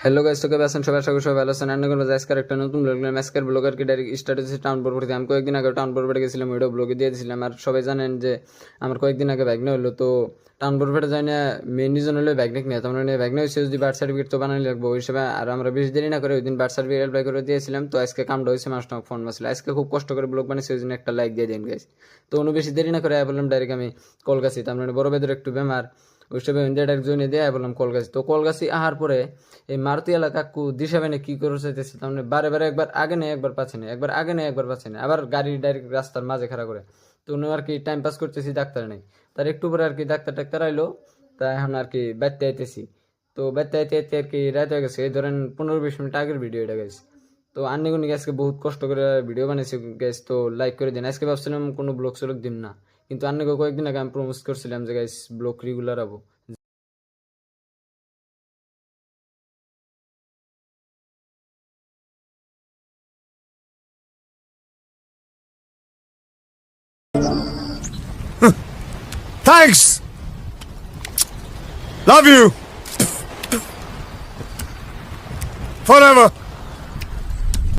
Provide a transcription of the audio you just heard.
Hello guys, তো কেমন আছেন সবাই? আশা করি সবাই ভালো আছেন। রান্না করবো আজকের একটা নতুন ব্লগ নিলাম। আজকের ব্লগ আর কি ডাইরেক্ট স্টার্ট হচ্ছে টাউন পরবর্তী। আমি কয়েকদিন আগে টাউন পরবর্তী গেছিলাম, ওইটা ব্লগে দিয়ে দিয়েছিলাম। আর সবাই জানেন যে আমার কয়েকদিন আগে ব্যাগ নেওয়া হলো, তো টাউন পরবর্তী যাই না মেন রিজন হলো ব্যাগ নিয়ে। তার মানে ব্যাগ নিয়ে হচ্ছে যদি বার্থ সার্টিফিকেট তো বানানো লাগবে ওই হিসেবে। আর আমরা বেশি দেরি না করে ওই দিন বার্থ সার্টিফিকেট অ্যাপ্লাই করে দিয়েছিলাম। তো আজকে কামটা হয়েছে, মানুষটা ফোন মারছিল। আজকে খুব কষ্ট করে ব্লগ বানিয়েছি, ওই জন্য একটা লাইক দিয়ে দিন গাইস। তো অন্য বেশি দেরি না করে বললাম ডাইরেক্ট আমি কলকাছি। তার মানে বড় বেদের একটু বেমার ওইসব ডাইরেক্ট জয়েনে দিয়ে বললাম কলকাছি। তো কলকাছি আহার পরে এই মারুতি এলাকা কাকু দিশাবেনে কি করে চাইতেছে, তার মানে বারে বারে একবার আগে নেই একবার পাচ্ছে না, একবার আগে নেই একবার পাচ্ছে না, আবার গাড়ি ডাইরেক্ট রাস্তার মাঝে খাড়া করে। তো উনি আর কি টাইম পাস করতেছি, ডাক্তার নেই। তার একটু পরে আর কি ডাক্তার আইলো। তা এখন আর কি বাইতে আইতেছি। তো বাইতে আইতে আইতে আর কি রাত হয়ে গেছে, এই ধরেন 15-20 মিনিট আগের ভিডিও এটা গেছে। তো আন্নিগুনি আজকে বহুত কষ্ট করে ভিডিও বানিয়েছি গাইস, তো লাইক করে দিন। আজকে ভাবছিলাম কোনো ব্লগ স্লগ দিন না, কিন্তু আন্নিকে কয়েকদিন আগে আমি প্রমিস করছিলাম যে গাইস ব্লগ রেগুলার আবো। Thanks. Love you. Forever.